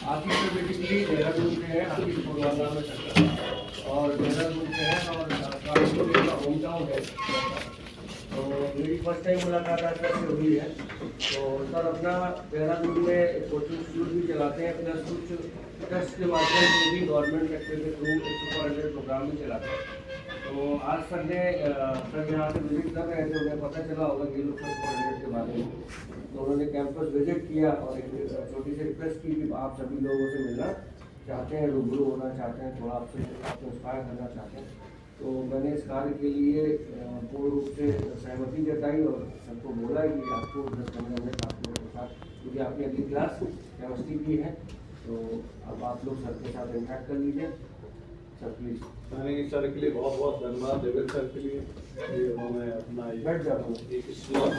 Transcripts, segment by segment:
आशीष तो बेसिकली देहरादून से है, आशीष फुलवाला में सकता है और देहरादून से है और कानपुर का होम टाउन है। तो मेरी फर्स्ट टाइम मुलाकात आज तक से हुई है। तो सर अपना देहरादून में कोचिंग इंस्टीट्यूट भी चलाते हैं, प्लस कुछ ट्रस्ट के माध्यम से भी गवर्नमेंट सेक्टर के थ्रू सुपर प्रोग्राम भी चलाते हैं। तो आज सर ने सर यहाँ से विजिट कर रहे थे, उन्हें पता चला होगा कि लोग सुपर के बारे में, तो उन्होंने कैंपस विजिट किया और एक छोटी सी रिक्वेस्ट की कि आप सभी लोगों से मिलना चाहते हैं, रूबरू होना चाहते हैं, थोड़ा आपसे इंस्पायर करना चाहते हैं। तो मैंने इस कार्य के लिए पूर्ण रूप से सहमति जताई और सबको बोला कि आपको 10-15 मिनट आप लोगों के साथ, क्योंकि आपकी अगली क्लास केमिस्ट्री की है, तो अब आप लोग सर के साथ इंटरेक्ट कर लीजिए। Sir please. सर के लिए बहुत बहुत धन्यवाद। देवेंद्र सर के लिए उन्होंने अपना बैठ जाओ एक स्लॉट।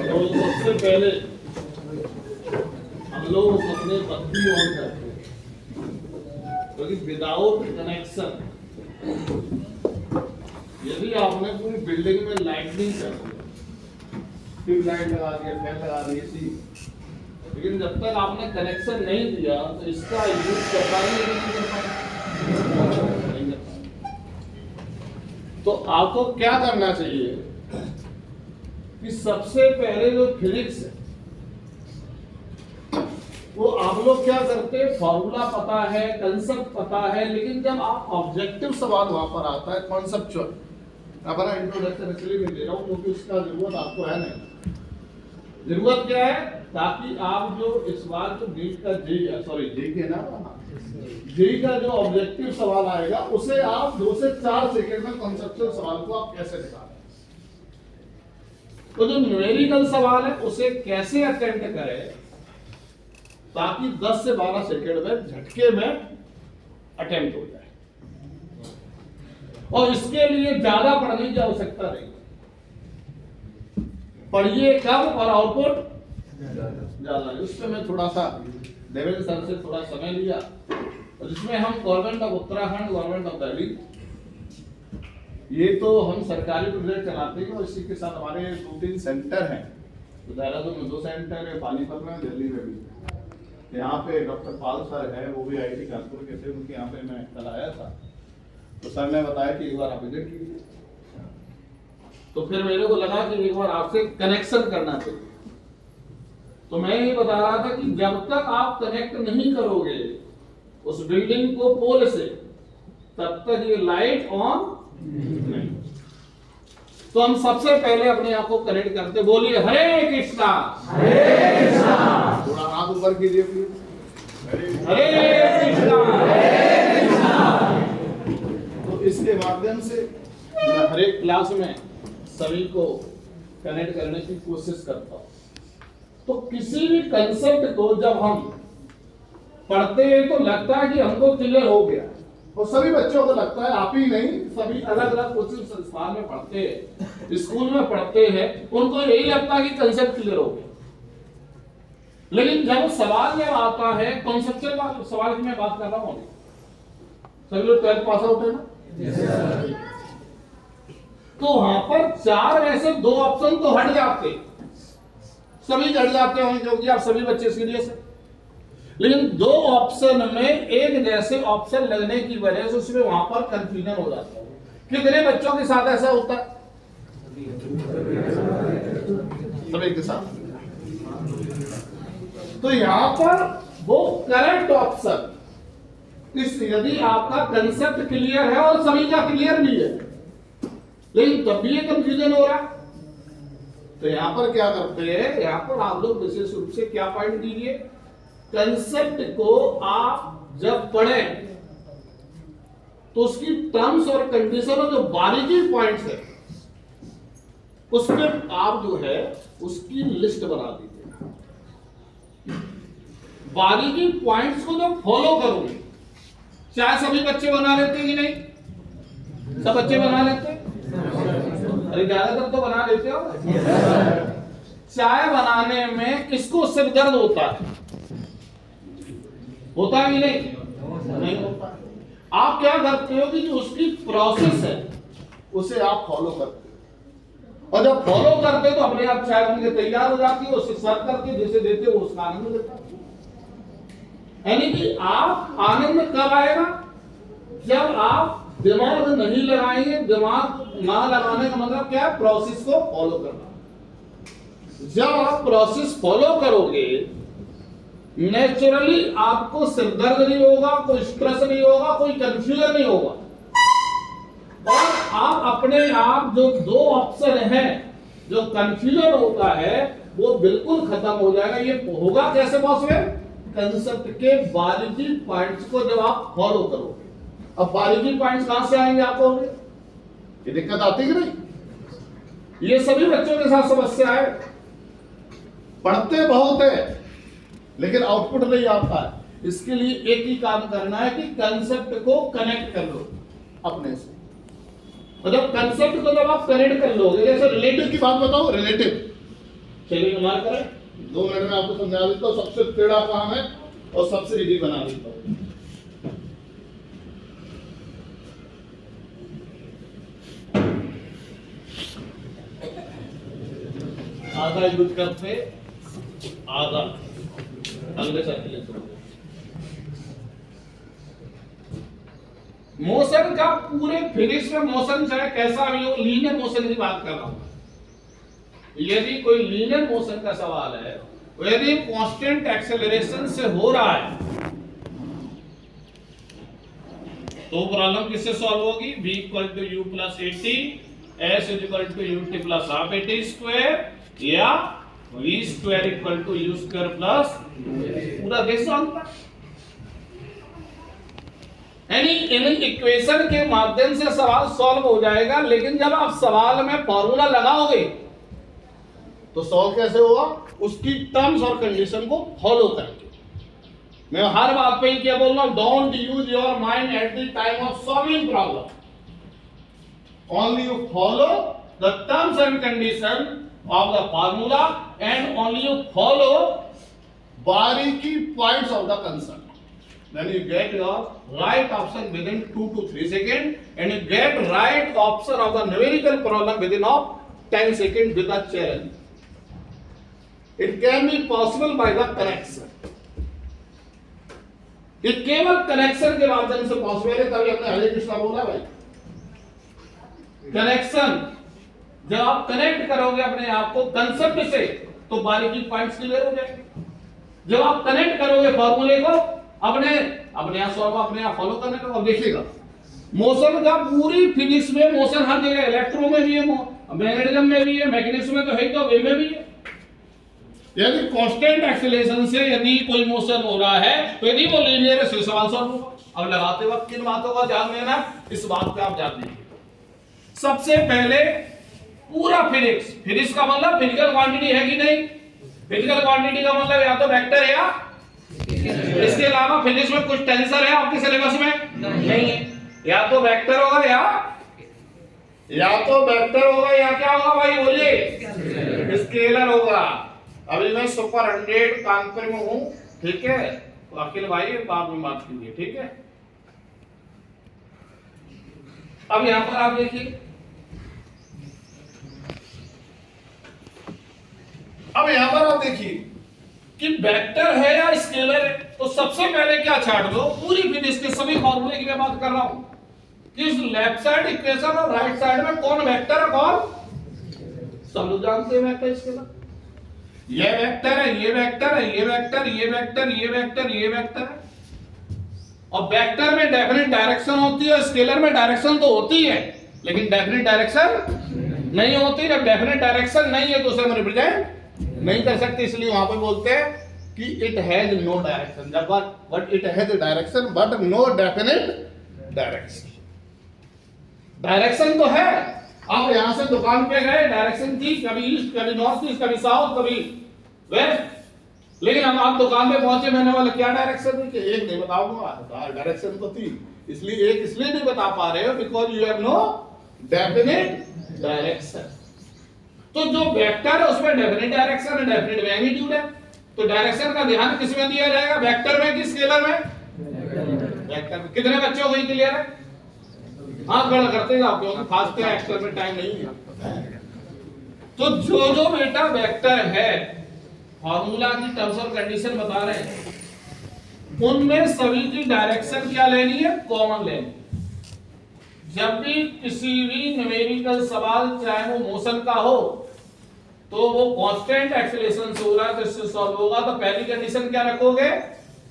तो सबसे पहले हम लोग अपने बत्ती ऑन करते हैं, क्योंकि विदाउट कनेक्शन यदि आपने पूरी बिल्डिंग में लाइटनिंग कर दी, ट्यूबलाइट लगा दी, फैन लगा दी, एसी, लेकिन जब तक आपने कनेक्शन नहीं दिया तो इसका यूज कर पाएंगे नहीं कर पाएंगे। तो आपको क्या करना चाहिए कि सबसे पहले जो फिजिक्स है वो आप लोग क्या करते हैं, फॉर्मूला पता है, कंसेप्ट पता है, लेकिन जब आप ऑब्जेक्टिव सवाल वहां पर आता है कॉन्सेप्चुअल, अपना इंट्रोडक्शन इसलिए भी दे रहा हूं क्योंकि उसका जरूरत आपको है नहीं। जरूरत क्या है, ताकि आप जो इस बार जो नीट का जी के ना जी का जो ऑब्जेक्टिव सवाल आएगा उसे आप 2 से 4 सेकंड में कॉन्सेप्चुअल सवाल को आप कैसे निकालें, तो जो न्यूमेरिकल सवाल है उसे कैसे अटेम्प्ट करें ताकि 10 से 12 सेकंड में झटके में अटेम्प्ट हो जाए। और इसके लिए ज्यादा पढ़ने की आवश्यकता नहीं, पढ़िए कम और आउटपुट ज्यादा। उस पर मैं थोड़ा सा देवेंद्र सर से थोड़ा समय लिया, और जिसमें हम government of Uttarakhand, government of Delhi, ये तो हम सरकारी प्रोजेक्ट चलाते हैं और इसी के साथ हमारे 2-3 सेंटर हैं। तो देहरादून में 2 सेंटर है, पानीपत में, दिल्ली में भी। यहाँ पे डॉक्टर पाल सर है, वो भी IIT कानपुर के थे, उनके यहाँ पे मैं कल आया था, तो सर ने बताया कि एक बार आप विजिट कीजिए। तो फिर मेरे को लगा कि एक बार आपसे कनेक्शन करना चाहिए। तो मैं ये बता रहा था कि जब तक आप कनेक्ट नहीं करोगे उस बिल्डिंग को पोल से, तब तक ये लाइट ऑन नहीं। तो हम सबसे पहले अपने आप को कनेक्ट करते, बोलिए हरे कृष्णा, हरे कृष्णा। थोड़ा हाथ ऊपर कीजिए प्लीज, हरे कृष्णा, हरे कृष्णा। तो इसके माध्यम से मैं हर एक क्लास में सभी को कनेक्ट करने की कोशिश करता हूं। तो किसी भी कंसेप्ट को जब हम पढ़ते हैं तो लगता है कि हमको क्लियर हो गया, और सभी बच्चों को लगता है, आप ही नहीं, सभी अलग अलग कोचिंग संस्थान में पढ़ते हैं, स्कूल में पढ़ते हैं, उनको यही लगता है कि कंसेप्ट क्लियर हो गया। लेकिन जब सवाल जब आता है कॉन्सेप्चुअल सवाल की मैं बात कर रहा हूं, सभी लोग 12th पास आउट है ना, तो वहां पर 4 में से 2 ऑप्शन तो हट जाते, सभी हट जाते होंगे क्योंकि आप सभी बच्चे सीरियस है। लेकिन 2 ऑप्शन में एक जैसे ऑप्शन लगने की वजह से उसमें वहां पर कंफ्यूजन हो जाता है। कितने बच्चों के साथ ऐसा होता है? सभी के साथ। तो यहां पर वो करेक्ट ऑप्शन, इस यदि आपका कंसेप्ट क्लियर है और सभी का क्लियर भी है, लेकिन तब भी ये कंफ्यूजन हो रहा है, तो यहां पर क्या करते हैं, यहां पर आप लोग विशेष रूप से क्या पॉइंट दीजिए, कंसेप्ट को आप जब पढ़ें तो उसकी टर्म्स और कंडीशन और जो बारीकी पॉइंट्स है उसमें आप जो है उसकी लिस्ट बना दीजिए। बारीकी पॉइंट्स को जो फॉलो करोगे, चाहे सभी बच्चे बना लेते हैं कि नहीं, सब बच्चे बना लेते हैं, अरे ज्यादातर तो बना लेते हो। चाय बनाने में किसको सिर दर्द होता है? होता है कि नहीं होता। आप क्या करते हो कि जो उसकी प्रोसेस है उसे आप फॉलो करते हो। और जब फॉलो करते तो अपने आप चाय बन के तैयार हो जाती है, उससे सर्व करके जैसे देते हो उसका आनंद लेता है। यानी कि आप आनंद कब आएगा? जब आप दिमाग नहीं लगाएंगे। दिमाग ना लगाने का मतलब क्या है? प्रोसेस को फॉलो करना। जब आप प्रोसेस फॉलो करोगे, नेचुरली आपको सिरदर्द नहीं होगा, कोई स्ट्रेस नहीं होगा, कोई कंफ्यूजन नहीं होगा, और आप अपने आप जो दो अवसर हैं, जो कंफ्यूजन होता है वो बिल्कुल खत्म हो जाएगा। ये होगा कैसे पॉसिबल? कंसेप्ट के बारीकी पॉइंट्स को जब आप फॉलो करोगे। अब बारीकी पॉइंट्स कहां से आएंगे आपको? ये दिक्कत आती कि नहीं? ये सभी बच्चों के साथ समस्या है। पढ़ते बहुत है लेकिन आउटपुट नहीं आता है। इसके लिए एक ही काम करना है कि कंसेप्ट को कनेक्ट कर लो अपने से। मतलब कंसेप्ट को जब आप कनेक्ट कर लोगे, जैसे रिलेटिव की बात बताओ, रिलेटिव चलिए हमारा करें 2 मिनट में आपको समझा देता हूं। सबसे टेढ़ा काम है और सबसे इजी बना देता हूं। आधा यूज करते, आधा अगले सर्कुलेशन। मोशन का पूरे फिनिश में मोशन चाहे कैसा भी हो, लीनियर मोशन की बात कर रहा हूं। यदि कोई लीनियर मोशन का सवाल है, यदि कांस्टेंट एक्सेलरेशन से हो रहा है, तो प्रॉब्लम किससे सॉल्व होगी? v equal to u plus 80, s equal to ut plus half 80 square, या v square equal to u square plus पूरा देश जानता। यानी इन इक्वेशन के माध्यम से सवाल सॉल्व हो जाएगा। लेकिन जब आप सवाल में फॉर्मूला लगाओगे तो सॉल्व कैसे होगा? उसकी टर्म्स और कंडीशन को फॉलो करके। मैं हर बात पे क्या बोल रहा हूं? Don't use your mind at the time of solving problem, only you follow the terms and condition of the formula, and only you follow bariki points of the concept. Then you get your right option within 2 to 3 seconds, and you get right option of the numerical problem within of 10 seconds with a challenge. It can be possible by the connection. ये केवल connection के माध्यम से possible है। तभी हमने हरे कृष्णा बोला भाई, कनेक्शन। जब आप कनेक्ट करोगे अपने आप को कंसेप्ट से, तो बारीकी पॉइंट्स क्लियर हो जाएंगे। जब आप कनेक्ट करोगे फॉर्मूले को अपने आप सॉल्व, अपने आप फॉलो करने को, अब देखिएगा मोशन का पूरी फिनिश में मोशन हर जगह, इलेक्ट्रो में भी है, मैग्नेटिज्म में भी है, मैग्नेटिज्म में तो है, तो वेव में भी है। यदि कांस्टेंट एक्सेलरेशन से यदि कोई मोशन हो रहा है, तो यदि वो लीनियर है, सवाल सॉल्व होगा। अब लगाते वक्त किन बातों का ध्यान देना, इस बात पे आप ध्यान दीजिए। सबसे पहले पूरा फिनिश का मतलब फिजिकल क्वांटिटी है कि नहीं? फिजिकल क्वांटिटी का मतलब या तो वेक्टर है, या इसके अलावा फिनिश में कुछ टेंसर है आपके सिलेबस में? नहीं है। या तो वेक्टर होगा, या तो वेक्टर होगा, या क्या होगा भाई बोलिए? स्केलर होगा। अभी मैं सुपर 100 कानपुर में हूं, ठीक है? तो अखिल भाई बाद में बात कीजिए, ठीक है? अब यहां पर आप देखिए, अब यहां पर आप देखिए कि वेक्टर है या स्केलर है। तो सबसे पहले क्या छाट दो? पूरी फिनिश के सभी फॉर्मूले की मैं बात कर रहा हूं कि इस लेफ्ट साइड इक्वेशन और राइट साइड में कौन वेक्टर है, कौन? सब लोग जानते हैं वेक्टर स्केलर। ये वेक्टर है, ये वेक्टर है, ये वेक्टर, ये वेक्टर, ये वेक्टर, ये वेक्टर है। और वेक्टर में डेफिनेट डायरेक्शन होती है, स्केलर में डायरेक्शन तो होती है लेकिन डेफिनेट डायरेक्शन नहीं होती। जब डेफिनेट डायरेक्शन नहीं है तो उसे हम रिप्रेजेंट नहीं कर सकते। इसलिए वहां पे बोलते हैं कि it has no direction, but it has direction but no definite direction. Direction तो है। आप यहां से दुकान पे गए, डायरेक्शन थी, कभी ईस्ट, कभी नॉर्थ ईस्ट, कभी साउथ, कभी वेस्ट। लेकिन हम आप दुकान पे पहुंचे, मैंने वाला क्या डायरेक्शन थी? कि एक नहीं बताऊंगा, डायरेक्शन तो थी। इसलिए एक इसलिए नहीं बता पा रहे हो because you have no definite direction. तो जो वेक्टर है उसमें डेफिनेट डायरेक्शन है, डेफिनेट मैग्नीट्यूड है। तो डायरेक्शन का ध्यान किस में दिया जाएगा? वेक्टर में कि स्केलर में? वेक्टर में। कितने बच्चों को क्लियर है? हाँ, गढ़ करते जाओ क्योंकि फास्ट है, एक्स्ट्रा में टाइम नहीं है। तो जो बेटा वेक्टर है फॉर्मूला की टर्म्स और कंडीशन बता रहे हैं, उनमें सभी की डायरेक्शन क्या लेनी है, कॉमन लेनी है। जब भी किसी भी न्यूमेरिकल सवाल चाहे वो मोशन का हो तो वो कांस्टेंट एक्सीलरेशन से हो रहा है तो इससे सॉल्व होगा, तो पहली कंडीशन क्या रखोगे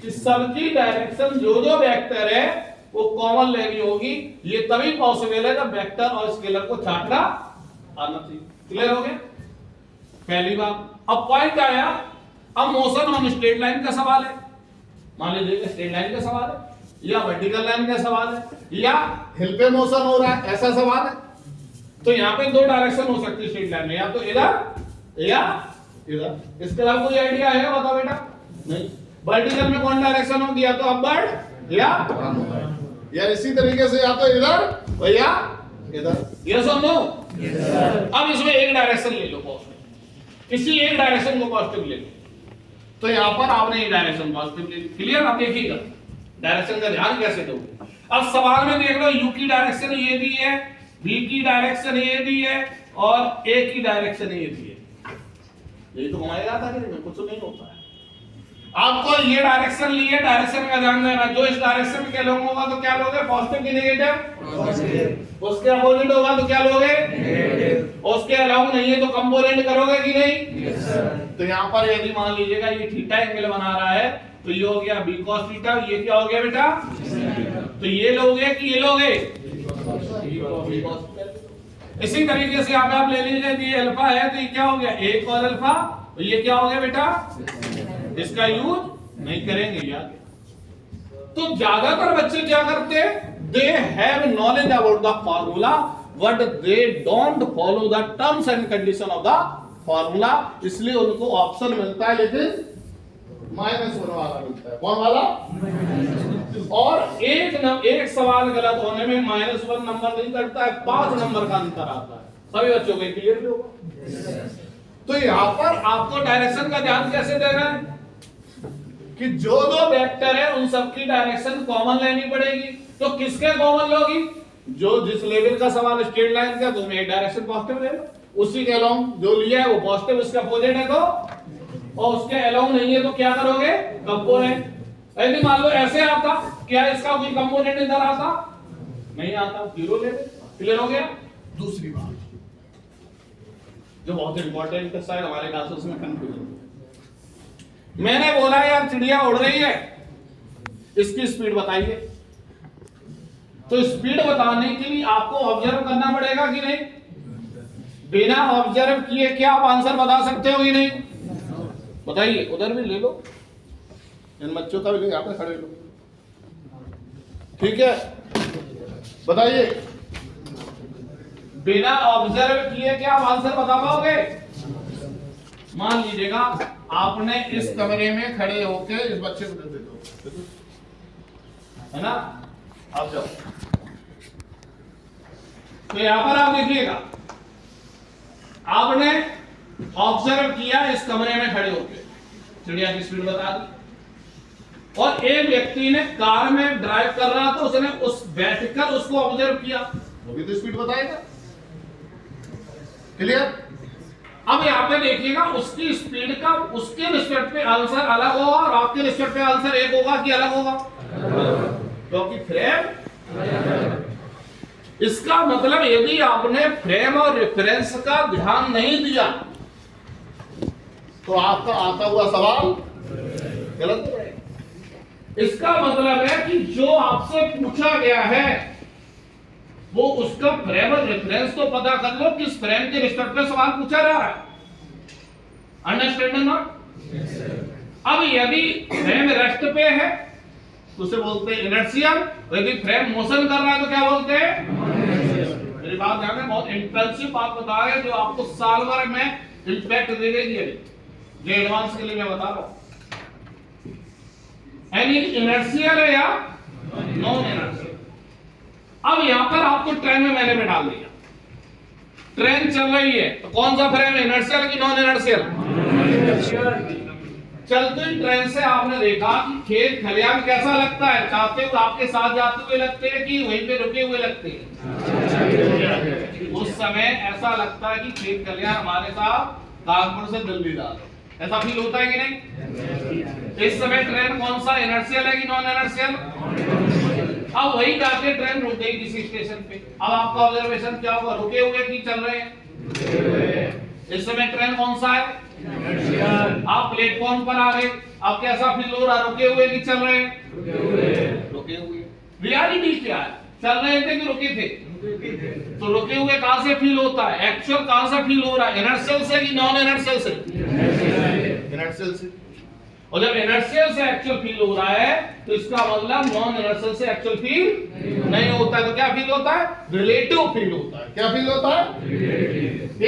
कि सबकी डायरेक्शन जो वेक्टर है वो कॉमन लेनी होगी। ये तभी पॉसिबल है जब वेक्टर और स्केलर को छाटना आना चाहिए। क्लियर हो गया पहली बात। अब पॉइंट आया, अब मोशन ऑन स्ट्रेट लाइन का सवाल है। मान लीजिए स्ट्रेट लाइन का सवाल है या वर्टिकल लाइन का सवाल है या हिल पे मोशन हो रहा है, ऐसा सवाल है। तो यहाँ पे दो डायरेक्शन हो सकती है स्ट्रेट लाइन में, या तो इधर या इधर। इसके अलावा कोई आइडिया है बताओ बेटा? नहीं। वर्टिकल में कौन डायरेक्शन होगी, या तो अपवर्ड या इसी तरीके से, या तो इधर या इधर। यस और नो? अब इसमें एक डायरेक्शन ले लो पॉजिटिव, किसी एक डायरेक्शन को पॉजिटिव ले लो। तो यहां पर आपने एक डायरेक्शन पॉजिटिव ले ली। क्लियर? आप देखिएगा डायरेक्शन का ध्यान कैसे दोगे। अब सवाल में देख लो, यू की डायरेक्शन ये दी है, बी की डायरेक्शन ये दी है और ए की डायरेक्शन ये दी है। यही तो घुमाएगा था कि कुछ नहीं होता है। आपको ये डायरेक्शन ली है, डायरेक्शन का ध्यान देना। जो इस डायरेक्शन के लोग होगा तो क्या लोगे, पॉजिटिव की नेगेटिव। उसके अपोजिट होगा तो क्या लोगे, नेगेटिव। उसके अलावा नहीं है तो कंपोनेंट करोगे कि नहीं? तो यहाँ पर यदि मान लीजिएगा ये थीटा एंगल बना रहा है तो ये हो गया बी cos थीटा। ये क्या हो गया बेटा? तो ये लोगे कि ये लोगे? इसी तरीके से आप ले लीजिए, ये अल्फा है तो ये क्या हो गया, ए cos अल्फा। तो ये क्या हो गया बेटा? इसका यूज नहीं करेंगे यार। तो ज्यादातर बच्चे क्या करते हैं, they have knowledge about the formula but they don't follow the terms and condition of the formula. इसलिए उनको ऑप्शन मिलता है लेकिन -1 वाला मिलता है। कौन वाला? और एक सवाल गलत होने में -1 नंबर नहीं करता है, 5 नंबर का अंतर आता है। सभी बच्चों को क्लियर भी होगा। तो यहाँ पर आपको डायरेक्शन का ध्यान कैसे देना है कि जो दो वेक्टर है उन सबकी डायरेक्शन कॉमन लेनी पड़ेगी। तो किसके कॉमन लोगी, जो जिस लेवल का सवाल स्ट्रेट लाइन का, तुम एक डायरेक्शन पॉजिटिव ले लो, उसी के अलोंग जो लिया है वो पॉजिटिव, इसका अपोजिट है तो, और उसके अलोंग नहीं है तो क्या करोगे, कंपोनेंट। यदि मान लो ऐसे आता, क्या इसका कोई कंपोनेंट इधर आता? नहीं आता, जीरो ले। क्लियर हो गया? दूसरी बात जो बहुत इंपॉर्टेंट है, शायद हमारे क्लासेस में कंफ्यूजन, मैंने बोला यार चिड़िया उड़ रही है, इसकी स्पीड बताइए। तो स्पीड बताने के लिए आपको ऑब्जर्व करना पड़ेगा कि नहीं? बिना ऑब्जर्व किए क्या आप आंसर बता सकते हो कि नहीं? बताइए। उधर भी ले लो, इन बच्चों का भी ले, यहाँ पे खड़े लो। ठीक है, बताइए। बिना ऑब्जर्व किए क्या आप आंसर बता पाओगे? मान लीजिएगा आपने इस कमरे में खड़े होके इस बच्चे को दे दो, है ना? आप जाओ। तो यहां पर आप देखिएगा, आपने ऑब्जर्व किया इस कमरे में खड़े होके, चिड़िया की स्पीड बता दी। और एक व्यक्ति ने कार में ड्राइव कर रहा था, उसने उस बैठकर उसको ऑब्जर्व किया, वो भी तो स्पीड बताएगा। क्लियर? अब यहाँ पे देखिएगा, उसकी स्पीड का उसके रिस्पेक्ट पे आंसर अलग होगा और आपके रिस्पेक्ट पे आंसर एक होगा कि अलग होगा, क्योंकि फ्रेम। इसका मतलब यदि आपने फ्रेम और रेफरेंस का ध्यान नहीं दिया तो आपका आता हुआ सवाल गलत हो जाएगा। इसका मतलब है कि जो आपसे पूछा गया है वो उसका फ्रेम और रेफरेंस तो पता कर लो, किस फ्रेम के रिस्पेक्ट पे सवाल पूछा जा रहा है। Understanding not? अब यदि फ्रेम रेस्ट पे है तो उसे बोलते हैं इनर्शियल, यदि फ्रेम मोशन कर रहा है तो क्या बोलते हैं? मेरी बात ध्यान में, बहुत इंटेंसिव बात बता रहे हैं जो आपको साल भर में इंपैक्ट देगी। जो एडवांस के लिए मैं बता रहा हूं, यानी इनर्शियल है या नॉन इनर्शियल। अब यहां पर आपको ट्रेन में मैंने में डाल दिया, ट्रेन चल रही है तो कौन सा फ्रेम है, इनर्शियल की नॉन इनर्शियल? चलती हुई ट्रेन से आपने देखा कि खेत खलियान कैसा लगता है, चाहते हुए आपके साथ जाते हुए लगते हैं कि वहीं पे रुके हुए लगते हैं? उस समय ऐसा लगता है कि खेत खलियान हमारे साथ कानपुर से दिल्ली जा रहे, ऐसा फील होता है कि नहीं? इस समय ट्रेन कौन सा, इनर्शियल है कि नॉन इनर्शियल? अब वही जाके ट्रेन रुक गई किसी स्टेशन पे, अब आपका ऑब्जर्वेशन क्या होगा, रुके हुए कि चल रहे हैं? इस समय ट्रेन कौन सा है? आप प्लेटफॉर्म पर आ गए, अब कैसा फील हो रहा, रुके हुए कि चल रहे हैं? रुके हुए। रियलिटी क्या है, चल रहे थे कि रुके थे? तो रुके हुए कहां से फील होता है, एक्चुअल कहां से फील हो रहा है, इनर्शियल से कि नॉन इनर्शियल से? इनर्शियल से। और जब इनर्शियल से एक्चुअल फील हो रहा है तो इसका मतलब नॉन इनर्शियल से एक्चुअल फील नहीं होता है। तो क्या फील होता है, रिलेटिव फील होता है। क्या फील होता है?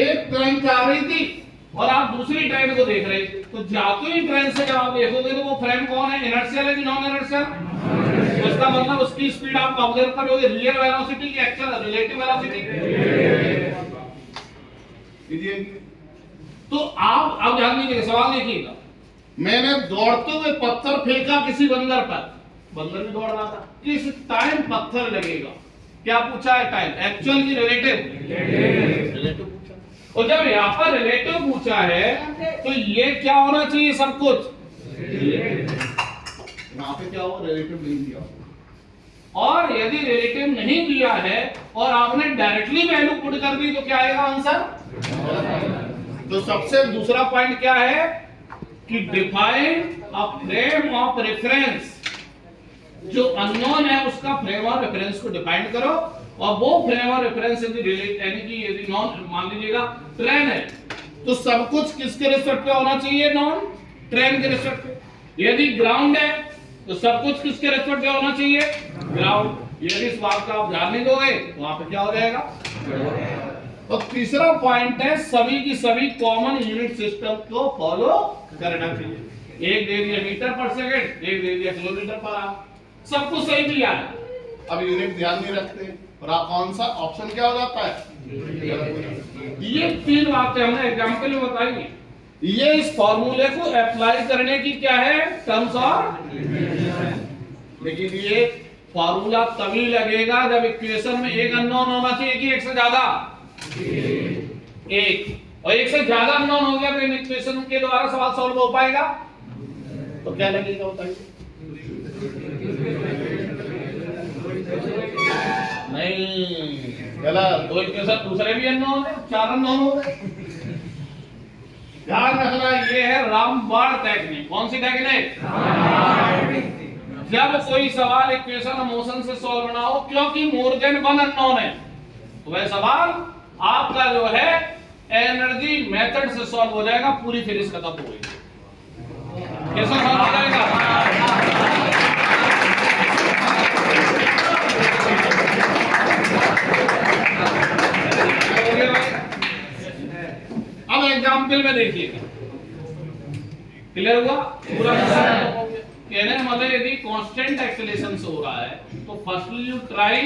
एक ट्रेन जा रही थी और आप दूसरी ट्रेन को देख रहे, तो जाती हुई ट्रेन से जब आप देखोगे तो वो फ्रेम कौन है, इनर्शियल है कि नॉन इनर्शियल? तो इसका मतलब उसकी स्पीड आप ऑब्जर्व करोगे, रियल वेलोसिटी की एक्चुअल रिलेटिव वेलोसिटी। तो आप अब ध्यान दीजिए, सवाल देखिएगा, मैंने दौड़ते हुए पत्थर फेंका किसी बंदर पर, बंदर भी दौड़ रहा था, किस टाइम पत्थर लगेगा? क्या पूछा है, टाइम, एक्चुअल की रिलेटिव? रिलेटिव पूछा। और जब यहाँ पर रिलेटिव पूछा है तो ये क्या होना चाहिए, सब कुछ यहाँ पे क्या हुआ, रिलेटिव नहीं दिया। और यदि रिलेटिव नहीं दिया है और आपने डायरेक्टली वैल्यू पुट कर दी तो क्या आएगा आंसर? तो सबसे दूसरा पॉइंट क्या है कि define a frame of reference, जो अननोन है उसका फ्रेम ऑफ रेफरेंस को डिफाइन करो, और वो फ्रेम ऑफ रेफरेंस यदि रिलेट यानी कि यदि नॉन, मान लीजिएगा ट्रेन है तो सब कुछ किसके रिस्पेक्ट पे होना चाहिए, नॉन ट्रेन के रिस्पेक्ट पे। यदि ग्राउंड है तो सब कुछ किसके रिस्पेक्ट पे होना चाहिए, ग्राउंड। यदि इस बात का आप ध्यान नहीं दोगे तो वहां पे क्या हो जाएगा। और तीसरा पॉइंट है सभी की सभी कॉमन यूनिट सिस्टम को फॉलो करना चाहिए। एक दे दिया मीटर पर सेकंड, एक दे दिया किलोमीटर पर आवर, सब कुछ सही दिया है, अब यूनिट ध्यान नहीं रखते और आप कौन सा ऑप्शन क्या हो जाता है। ये तीन बातें हमने एग्जांपल में बताई, ये इस फॉर्मूले को अप्लाई करने की क्या है, टर्म्स और। लेकिन ये फॉर्मूला तभी लगेगा जब इक्वेशन में एक अननोन होना चाहिए कि एक से ज्यादा, एक, और एक से ज्यादा अननोन हो गया तो इन इक्वेशन के द्वारा सवाल सॉल्व हो पाएगा। तो क्या लगेगा, बताइए। नहीं, गलत। दो इक्वेशन दूसरे भी अननोन है, चार अननोन हो गए। ध्यान रखना, ये है रामबाण टेक्निक। कौन सी टेक्निक? जब कोई सवाल इक्वेशन मोशन से सॉल्व ना हो, क्योंकि मोर देन वन अननोन है, तो वह सवाल आपका जो है एनर्जी मेथड से सॉल्व हो जाएगा, पूरी फिनिश खत्म हो गई। कैसा सॉल्व हो जाएगा? अब एग्जाम्पल में देखिएगा, क्लियर हुआ पूरा? कहने का मतलब यदि कांस्टेंट एक्सेलरेशन से हो रहा है तो firstly you try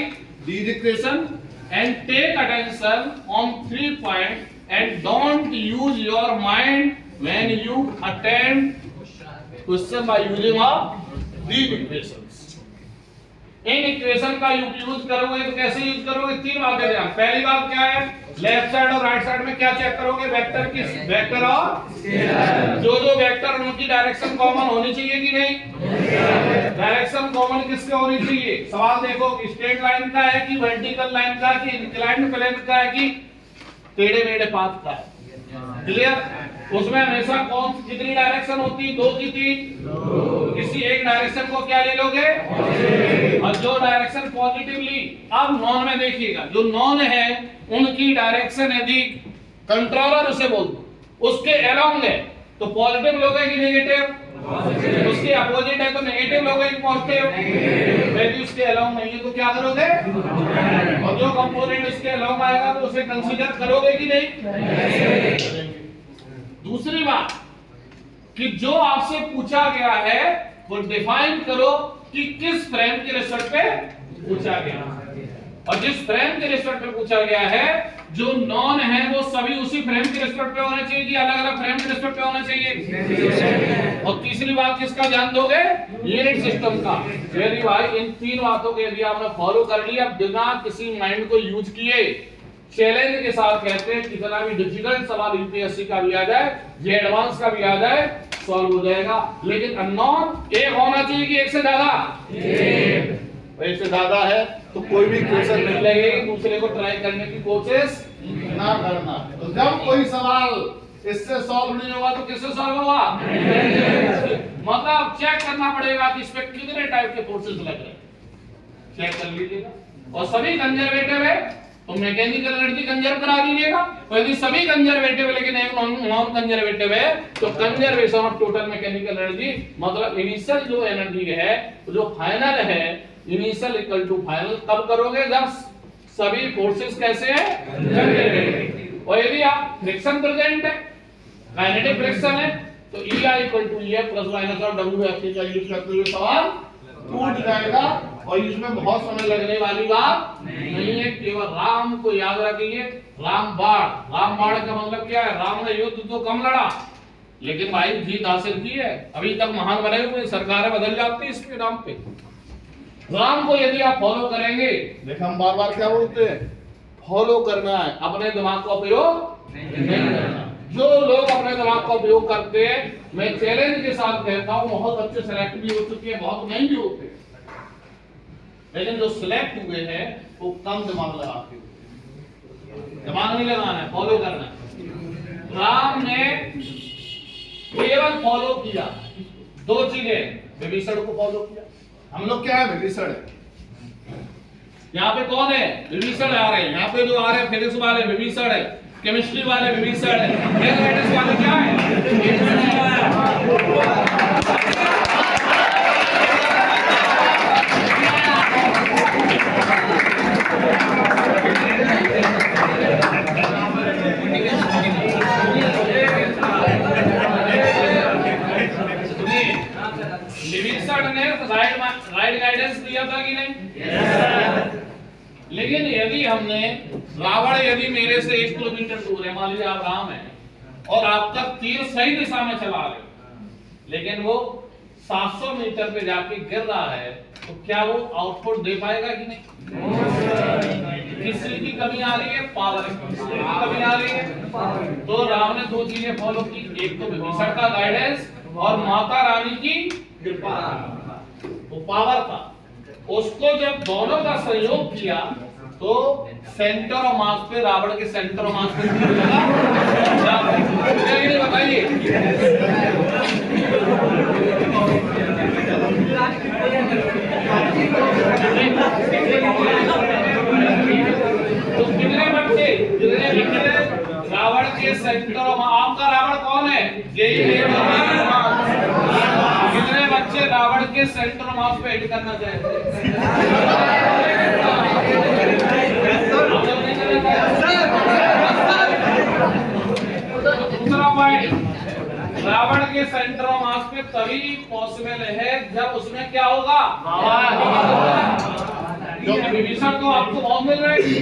these equation and take attention on 3 point and don't use your mind when you attempt question by using of these equations. इन इक्वेशन का यूज करोगे तो कैसे यूज करोगे, तीन बातें ध्यान। पहली बात क्या है, लेफ्ट साइड और राइट साइड में क्या चेक करोगे, वेक्टर किस, वेक्टर और जो वेक्टर उनकी डायरेक्शन कॉमन होनी चाहिए कि नहीं, डायरेक्शन कॉमन किसके होनी चाहिए। सवाल देखो, स्ट्रेट लाइन का है कि वर्टिकल लाइन का, कि इंक्लाइंड प्लेन का है कि टेढ़े मेढ़े पाथ का है। क्लियर? उसमें हमेशा कौन कितनी डायरेक्शन होती है, दो की तीन, किसी एक डायरेक्शन को क्या ले लोगे, और जो डायरेक्शन पॉजिटिवली। अब नॉन में देखिएगा, जो नॉन है उनकी डायरेक्शन यदि कंट्रोलर उसे बोल दो उसके अलोंग है तो पॉजिटिव लोगे कि नेगेटिव, उसके अपोजिट है तो नेगेटिव लोगे कि पॉजिटिव। यदि उसके अलोंग नहीं है तो क्या करोगे, और जो कंपोनेंट इसके अलोंग आएगा तो उसे कंसीडर करोगे कि नहीं। दूसरी बात कि जो आपसे पूछा गया है वो डिफाइन करो कि किस फ्रेम के रिस्पेक्ट पे पूछा गया, और जिस फ्रेम के रिस्पेक्ट पे पूछा गया है जो नॉन है वो सभी उसी फ्रेम के रिस्पेक्ट पे होना चाहिए कि अलग अलग फ्रेम के रिस्पेक्ट पे होना चाहिए। और तीसरी बात किसका ध्यान दोगे? यूनिट सिस्टम का। यदि भाई इन तीन बातों को यदि आपने फॉलो कर लिया बिना किसी माइंड को यूज किए, चैलेंज के साथ कहते हैं कितना भी डिफिकल्ट सवाल यूपीएससी का भी आ जाए, ये एडवांस का भी आ जाए, सॉल्व हो जाएगा। लेकिन अननोन एक होना चाहिए कि एक से ज्यादा? एक से ज्यादा है तो कोई भी क्वेश्चन नहीं लगेगी, दूसरे को ट्राई करने की कोशिश ना करना। तो जब कोई सवाल इससे सॉल्व नहीं होगा तो किससे सॉल्व होगा? मतलब चेक करना पड़ेगा कि इस पे कितने टाइप के फोर्सेस लग रहे हैं, चेक कर लीजिएगा। और सभी कंजर्वेटिव है तो मैकेनिकल एनर्जी कंजर्व करा दीजिएगा, और यदि सभी कंजर्वेटिव है लेकिन एक नॉन कंजर्वेटिव है तो conservation of total mechanical energy, मतलब इनिशियल जो एनर्जी है जो फाइनल है, इनिशियल इक्वल टू फाइनल कब करोगे? जब सभी फोर्सेस कैसे हैं? और यदि आप फ्रिक्शन प्रेजेंट है, काइनेटिक फ्रिक्शन है, तो EI equal to EF plus minus of WF का यूज करते हुए सवाल टूट जाएगा। और इसमें बहुत समय लगने वाली बात नहीं है, केवल राम को याद रखिए। रामबाण का मतलब क्या है? राम ने युद्ध तो कम लड़ा लेकिन भाई जीत हासिल की है, अभी तक महान बने हुए, सरकारें बदल जाती है इसके नाम पे। राम को यदि आप फॉलो करेंगे, देखो हम बार बार क्या बोलते हैं, फॉलो करना है, अपने दिमाग का उपयोग नहीं करना। जो लोग अपने दिमाग का उपयोग करते हैं, मैं चैलेंज के साथ कहता हूं, बहुत अच्छे सेलेक्ट भी हो चुके हैं, बहुत नहीं भी होते, लेकिन जो सिलेक्ट हुए हैं वो कम दिमाग लगाते हैं। दिमाग नहीं लगाना है, फॉलो करना है। राम ने केवल फॉलो किया दो चीजें, विभीषण को फॉलो किया। हम लोग क्या है? विभीषण है। यहाँ पे कौन है? विभीषण आ रहे हैं। यहाँ पे जो आ रहे हैं फिजिक्स वाले विभीषण है, केमिस्ट्री वाले विभीषण है, मैथमेटिक्स वाले क्या है? विभीषण ने राइट गाइडेंस दिया था कि नहीं? लेकिन यदि हमने रावण यदि मेरे से 1 किलोमीटर दूर है, मान लीजिए आप राम है और आपका तीर सही दिशा में चला रहे हो, लेकिन वो 700 मीटर पे जाके गिर रहा है, तो क्या वो आउटपुट दे पाएगा कि नहीं? किसी की कमी आ रही है? पावर की कमी आ रही है। तो राम ने दो चीजें फॉलो की, एक तो विभीषण का गाइडेंस और माता रानी की कृपा, वो पावर था। उसको जब दोनों का सहयोग किया तो सेंटर ऑफ मास पे, रावण के सेंटर ऑफ मास पे लगा। बताइए तो कितने बच्चे रावण के सेंटर ऑफ, आपका रावण कौन है? यही कितने बच्चे रावण के सेंटर ऑफ मास पे हिट करना चाहते दूसरा पॉइंट, रावण के सेंटर ऑफ मास पे तभी पॉसिबल है जब उसमें क्या होगा? क्योंकि विभीषण तो आपको बहुत मिल रही है,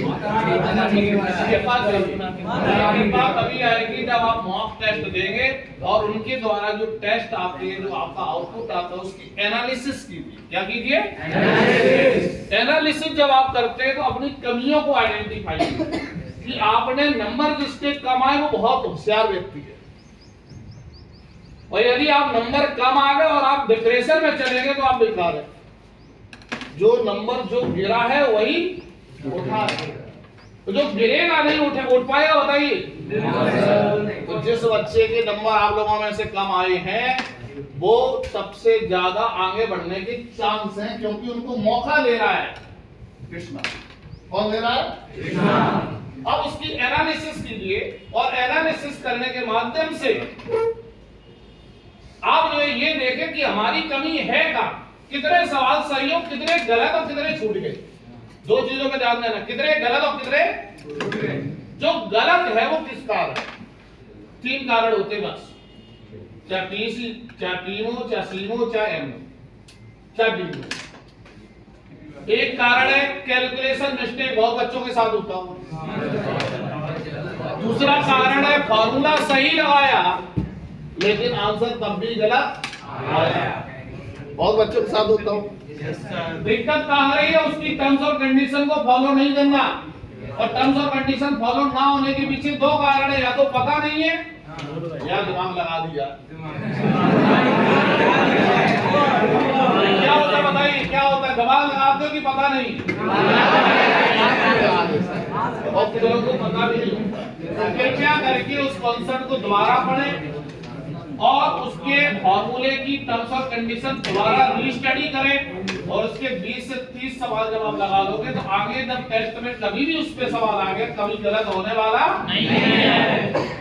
तभी आएगी जब आप मॉक टेस्ट देंगे और उनके द्वारा जो टेस्ट आते हैं, जो आपका आउटपुट आता है, उसकी एनालिसिस कीजिए। क्या कीजिए? एनालिसिस जब आप करते हैं तो अपनी कमियों को आइडेंटिफाई कीजिए कि आपने नंबर जिसके कम आए वो बहुत होशियार व्यक्ति है, और यदि आप नंबर कम आ गए और आप डिप्रेशन में चले गए तो आप बेकार है। जो नंबर जो गिरा है वही उठा है, तो जो गिरेगा नहीं उठ पाएगा, बताइए। तो जिस बच्चे के नंबर आप लोगों में से कम आए हैं वो सबसे ज्यादा आगे बढ़ने के चांस हैं, क्योंकि उनको मौका ले रहा है कृष्णा। कौन ले रहा है? कृष्णा। अब उसकी एनालिसिस कीजिए और एनालिसिस करने के माध्यम से आप जो ये देखें कि हमारी कमी है का, कितने सवाल सही हो, कितने गलत और कितने छूट गए। दो चीजों पे ध्यान देना, कितने गलत और कितने छूट गए। जो गलत है वो किस कारण? 3 कारण होते बस, चाहे पीसी, चाहे पीमो, चाहे सीमो, चाहे एमओ, चाहे बीमो। एक कारण है कैलकुलेशन मिस्टेक, बहुत बच्चों के साथ होता है। दूसरा कारण है फॉर्मूला सही लगाया लेकिन आंसर तब भी गलत बहुत बच्चों के साथ होता हूँ। दिक्कत कहाँ रही है, उसकी टर्म्स और कंडीशन को फॉलो नहीं करना। और टर्म्स और कंडीशन फॉलो ना होने के पीछे दो कारण है, या तो पता नहीं है या दिमाग लगा दिया। क्या होता है बताइए, क्या होता है? दिमाग लगाते हो कि पता नहीं? और कुछ लोगों को पता भी नहीं होता। कृपया करके उस कॉन्सेप्ट को दोबारा पढ़ें और उसके फॉर्मूले की टर्म्स और कंडीशन दोबारा रीस्टडी करें, और उसके 20 से 30 सवाल जब आप लगा लोगे तो आगे जब टेस्ट में कभी भी उस पे सवाल आ गया कभी गलत होने वाला नहीं है।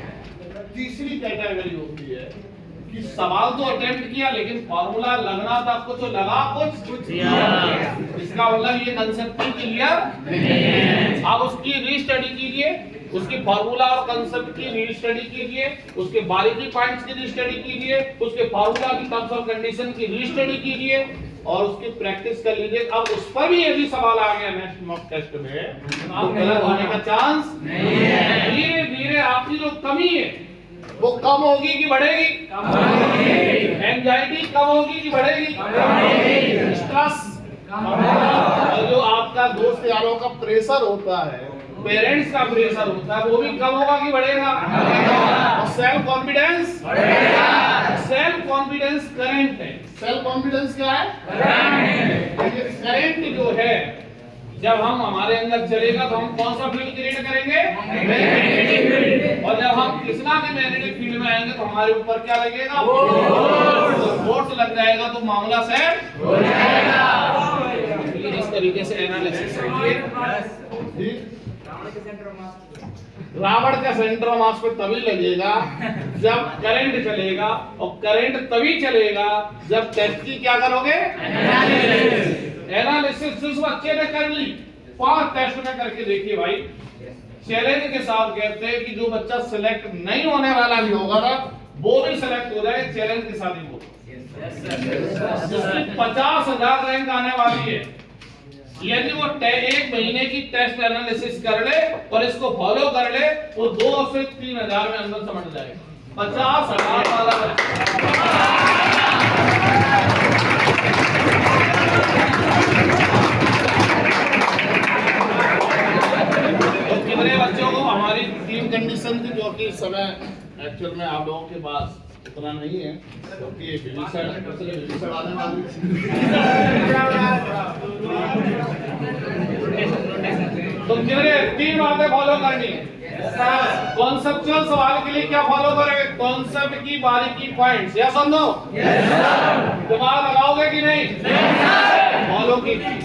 तीसरी कैटेगरी होती है कि सवाल तो अटेम्प्ट किया लेकिन फॉर्मूला लगना था कुछ, लगा कुछ। इसका मतलब ये कंसेप्ट क्लियर नहीं है। आप उसकी रीस्टडी कीजिए, उसकी फार्मूला और कंसेप्ट की रीस्टडी कीजिए, उसके बारीकी पॉइंट्स की रीस्टडी कीजिए, उसके फार्मूला की टर्म्स और कंडीशन की रीस्टडी कीजिए और उसकी प्रैक्टिस कर लीजिए। अब उस पर भी यदि सवाल आ गया नेक्स्ट मॉक टेस्ट में तो गलत होने का चांस नहीं है। धीरे धीरे आपकी जो कमी है वो कम होगी कि बढ़ेगी? एंजाइटी कम होगी कि बढ़ेगी? स्ट्रेस और जो आपका दोस्त यारों का प्रेशर होता है, पेरेंट्स का प्रेशर होता है, वो भी कम होगा कि बढ़ेगा? और सेल्फ कॉन्फिडेंस बढ़ेगा। सेल्फ कॉन्फिडेंस करंट है। सेल्फ कॉन्फिडेंस क्या है? करंट जो है जब हम हमारे अंदर चलेगा तो हम कौन सा फील्ड क्रिएट करेंगे? और जब हम किसना के मैग्नेटिक फील्ड में आएंगे तो हमारे ऊपर क्या लगेगा? फोर्स लग जाएगा, तो मामला सेट हो जाएगा। इस तरीके से एनालिसिस करिए। रावण का सेंटर ऑफ मास पे तभी लगेगा जब करंट चलेगा, और करंट तभी चलेगा जब टेस्ट की क्या करोगे? एनालिसिस। जिस बच्चे ने कर ली 5 टेस्ट में करके देखिए भाई, चैलेंज के साथ कहते हैं कि जो बच्चा सिलेक्ट नहीं होने वाला भी होगा ना वो भी सिलेक्ट हो जाए, चैलेंज के साथ ही बोल। 50,000 रैंक आने वाली है यदि वो 1 महीने की टेस्ट एनालिसिस कर ले और इसको फॉलो कर ले, वो 2 से 3,000 में अंदर समझ जाएगा। 50,000 वाला तो कितने बच्चों को हमारी टीम कंडीशन थी, जो कि इस समय एक्चुअल में आप लोगों के पास उतना नहीं है क्योंकि विभिषण आने वाली तो कितने 3 बातें फॉलो करनी है। कॉन्सेप्चुअल सवाल के लिए क्या फॉलो करेंगे? कॉन्सेप्ट की बारीकी पॉइंट्स, यस और नो? दिमाग लगाओगे कि नहीं? फॉलो कीजिए।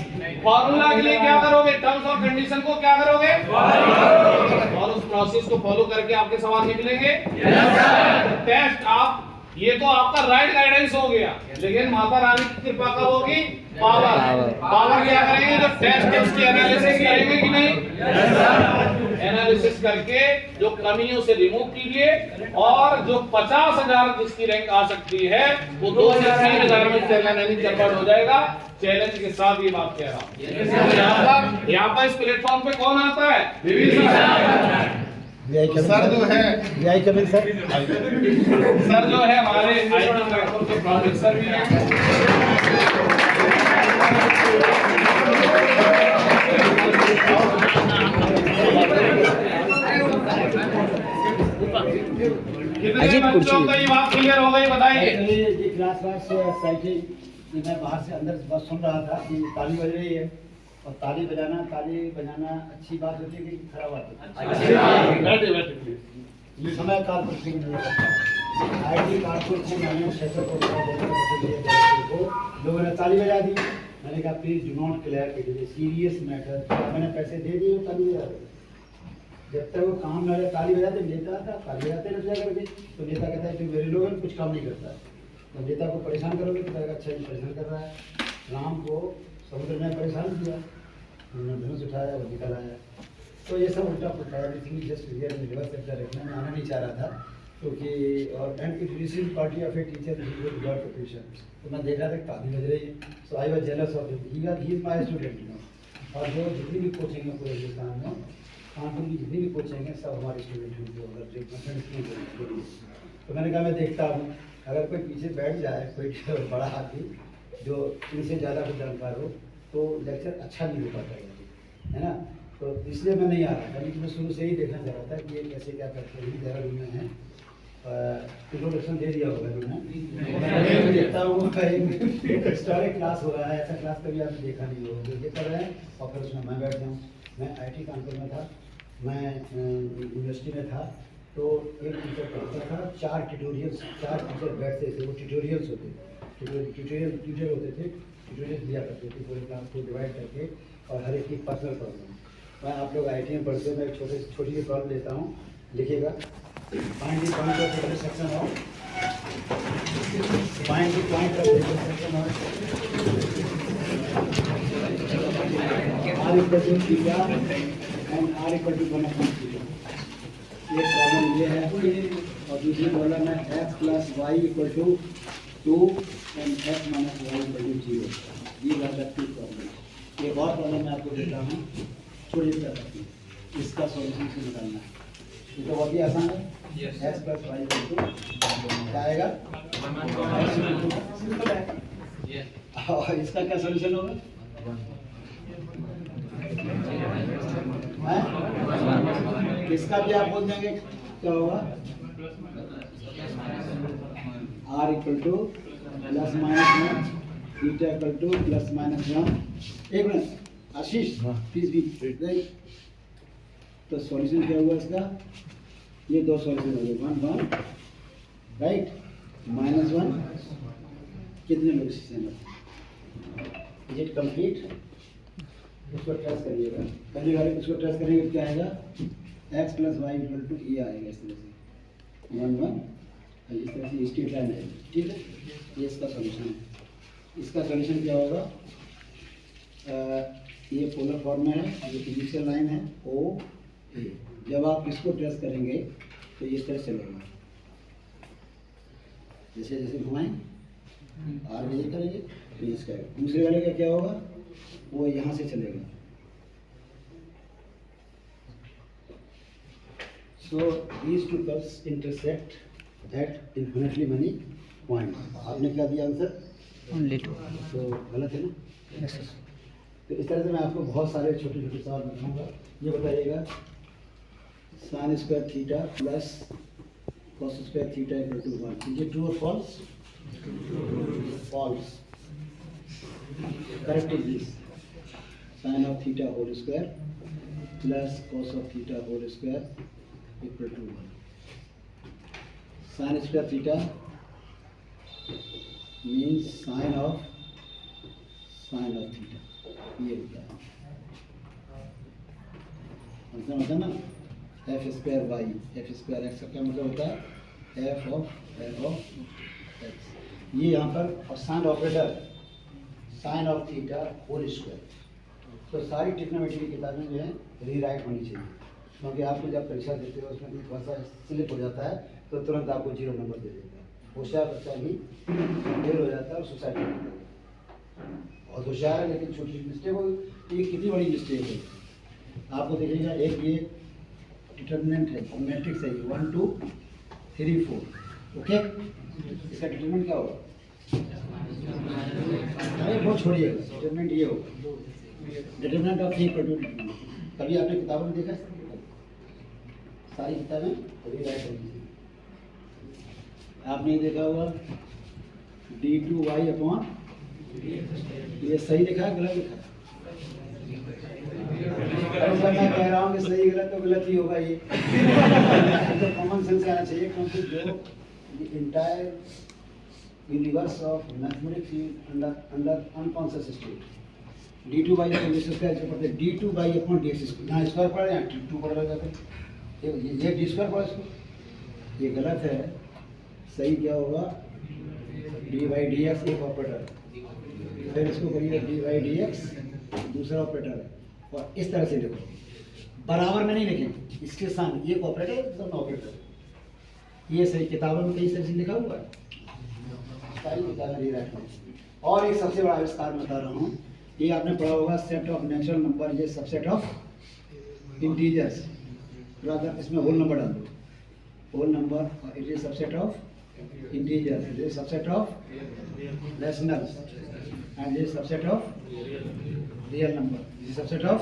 फॉर्मूला के लिए क्या करोगे? टर्म्स और कंडीशन को क्या करोगे? और उस प्रोसेस को फॉलो करके आपके सवाल निकलेंगे। टेस्ट आप, ये तो आपका राइट गाइडेंस हो गया, लेकिन माता रानी की कृपा कब होगी? पावर क्या करेंगे? जो टेस्ट है उसकी एनालिसिस करेंगे कि नहीं? एनालिसिस करके जो कमी है उसे रिमूव कीजिए, और जो 50,000 जिसकी रैंक आ सकती है वो 2 से 3,000 में चैलेंज गड़बड़ हो जाएगा। चैलेंज के साथ ये बात कह रहा हूँ। यहाँ पर इस प्लेटफॉर्म पे कौन आता है? सर जो है सर जो है हमारे आईटी के प्रोफेसर भी हैं। कितने बच्चों को ये बात क्लियर हो गई बताइए? ये क्लास साइकिल मैं बाहर से अंदर बस सुन रहा था कि ताली बज रही है, और ताली बजाना अच्छी बात होती है कि खराब बात होती है? समय कारपोरेशन आईटी कारपोरेशन मैंने सेटअप को लोगों ने ताली बजा दी। मैंने कहा please do not clear it is serious matter. मैंने पैसे दे दिए, ताली बजा दी। जब तक वो काम न ताली बजाते नेता था, ताली बजाते रह करके, तो नेता कहता है कि मेरे लोग कुछ काम नहीं करता है। तो नेता को परेशान करोगे तो कहेगा अच्छा ये परेशान कर रहा है। राम को समुद्र ने परेशान किया, उन्होंने धनुष उठाया, वो निकल आया। तो ये सब उल्टा पुल्टा everything just real in reverse direction में आना नहीं चाह रहा था, क्योंकि और and it receive party of a teacher got the patient. तो मैं देख रहा था ताली बज रही है, so I was jealous of him. He is my student you know. और जो जितनी भी कोचिंग है पूरे हिंदुस्तान में, कानपुर की जितनी भी कोचिंग है सब हमारे स्टूडेंट हैं जो अगर ट्रीटमेंट की। तो मैंने कहा मैं देखता हूँ। अगर कोई पीछे बैठ जाए कोई बड़ा आदमी जो इनसे ज़्यादा कुछ जानकार हो तो लेक्चर अच्छा नहीं हो पाता है ना। तो इसलिए मैं नहीं आ रहा था, लेकिन मैं शुरू से ही देखना चाह रहा था कि ये कैसे क्या करते हैं। देहरादून में है, इंट्रोडक्शन दे दिया होगा मैंने देखता हूँ एक एक्स्ट्रा क्लास हो रहा है, ऐसा क्लास कभी आपने देखा नहीं होगा। ये कर रहे हैं और फिर उसमें मैं बैठ जाऊँ। मैं IT कानपुर में था, मैं यूनिवर्सिटी में था, तो एक टीचर पढ़ता था, 4 ट्यूटोरियल्स, 4 टीचर बैठते थे, वो ट्यूटोरियल्स होते थे, ट्यूटर होते थे, ट्यूटोरियल्स दिया करते थे पूरे क्लास को डिवाइड करके, और हर एक की पर्सनल प्रॉब्लम। मैं आप लोग IT में पढ़ते हो, मैं एक छोटी सी प्रॉब्लम लेता हूँ, लिखिएगा। Find the point of intersection of, find the point of intersection of R equal to theta and R equal to 1/θ। ये प्रॉब्लम ये है, और दूसरी प्रॉब्लम है x plus y equal to 2 and x minus y equal to 0। ये वाली problem. एक और प्रॉब्लम मैं आपको देता हूँ, थोड़ी सी इसका सॉल्यूशन से निकालना है। ये तो बहुत ही आसान है। x plus y equal to क्या आएगा, और इसका क्या सॉल्यूशन होगा, इसका भी आप बोल देंगे क्या होगा, R equal two plus minus 1, theta equal two plus minus 1। एक minute Ashish, please be right. तो सॉल्यूशन क्या हुआ इसका, ये दो सॉल्यूशन हो गए, 1 1 राइट, -1 कितने लोग इज इट कंप्लीट। उसको ट्रेस करिएगा, पहले वाले उसको ट्रेस करेंगे क्या आएगा, x plus y equal to ये आएगा इस तरह से 1 1, इस तरह से स्ट्रेट लाइन आएगी, ठीक है। ये इसका सॉल्यूशन है। इसका सॉल्यूशन क्या होगा, ये पोलर फॉर्म में है, ये इनिशियल लाइन है O A। जब आप इसको ट्रेस करेंगे तो इस तरह चलेगा, जैसे जैसे घुमाएं R मेजर करेंगे तो इसका। दूसरे वाले का क्या होगा, वो यहाँ से चलेगा। So these two curves intersect at infinitely many points। आपने क्या दिया आंसर, Only 2। तो गलत है ना। तो इस तरह से मैं आपको बहुत सारे छोटे छोटे सवाल बताऊंगा। ये बताइएगा, sine square theta plus cos square theta equal to 1, ये ट्रू और false, false. Correct is this, sine of theta whole square plus cos of theta whole square equal to 1। Sine square theta means sine of theta, ये होता है मतलब ना, f square y, f square x का क्या मतलब होता है, एफ ऑफ एक्स। ये यहाँ पर, और sine operator sine of theta whole square. तो सारी ट्रिग्नोमेट्री की किताबें जो है रीराइट होनी चाहिए, क्योंकि आपको जब परीक्षा देते हो उसमें थोड़ा सा स्लिप हो जाता है तो तुरंत आपको 0 नंबर दे देता है। होशियार बच्चा भी फेल हो जाता है और सुसाइड कर देता है। बहुत होशियार है लेकिन छोटी छोटी मिस्टेक हो, ये कितनी बड़ी मिस्टेक है। आपको देखिएगा, एक ये डिटर्मिनेंट है, मैट्रिक्स है 1 2 3 4, ओके। इसका डिटर्मिनेंट क्या होगा, अरे वो छोड़िएगा, डिटर्मिनेंट ये होगा, determinant of three equal to determinant. कभी आपने किताबों में देखा है, सारी किताबें रीराइट होगी। आपने देखा होगा d2y अपॉन, ये सही लिखा है गलत लिखा है, अरे मैं कह रहा हूँ कि सही गलत तो गलत ही होगा। ये तो कॉमन सेंस से आना चाहिए, क्योंकि जो entire universe of mathematics under unconscious state, d2 by upon ds square जो पढ़ते हैं, d2 by upon dx square, यहाँ स्क्वायर पढ़े यहाँ 2 पढ़ रहा जाता है, ये d स्क्वायर पढ़ा इसको, ये गलत है। सही क्या होगा, d बाई dx एक ऑपरेटर, फिर इसको करिए d बाई dx दूसरा ऑपरेटर है, और इस तरह से लिखो, बराबर में नहीं लिखें, इसके सामने एक ऑपरेटर दोनों ऑपरेटर। ये सही किताबों में कई तरह से लिखा हुआ है, सारी किताबें रीराइट हों। और एक सबसे बड़ा आविष्कार बता रहा हूँ, ये आपने पढ़ा होगा सेट ऑफ नेचुरल नंबर, ये सबसेट ऑफ इंटीजर्स। इसमें होल नंबर डाल दो, होल नंबर, और it is subset of integer. This is subset of rationals, and this is subset of real number. This is subset of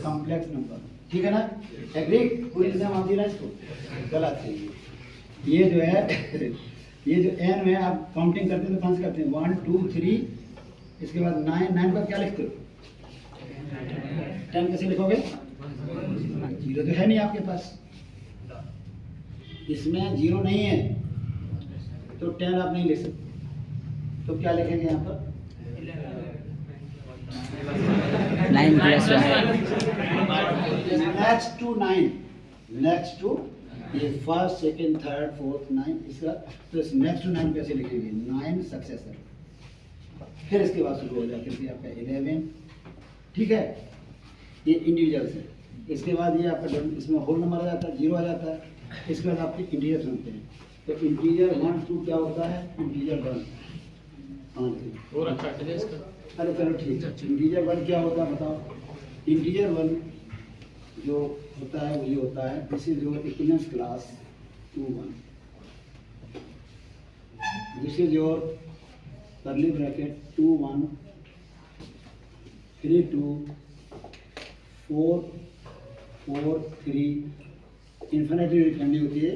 complex number. ठीक है ना? Agree? पूरी exam आती है ना इसको? कल आती है। ये जो है ये जो n में आप काउंटिंग करते हैं तो कौन से करते हैं? 1 2 3, इसके बाद 9 9 का क्या लिखते हो? 10 कैसे लिखोगे? 0 तो है नहीं आपके पास, इसमें 0 नहीं है तो 10 आप नहीं लिख सकते। तो क्या लिखेंगे यहाँ पर? 9 plus 1. Next to 9, next to ये फर्स्ट सेकंड थर्ड फोर्थ 9, इसका तो नेक्स्ट टू 9 कैसे लिखेंगे? 9 सक्सेसर, फिर इसके बाद शुरू हो जाए फिर आपका 11। ठीक है, ये इंडिविजुअल्स है। इसके बाद ये आपका इसमें होल नंबर आ जाता है, 0 आ जाता है। इसके बाद आपके इंटीजर्स बनते हैं। तो इंटीजर 1 2 क्या होता है? इंटीजर 1। और अच्छा इसका अरे चलो ठीक है, इंटीजर 1 क्या होता है बताओ? इंटीजर 1 जो होता है वो ये होता है, this is your equivalence class 2 1, this is your curly bracket 2 1 3 2 4 4 3, infinity family होती है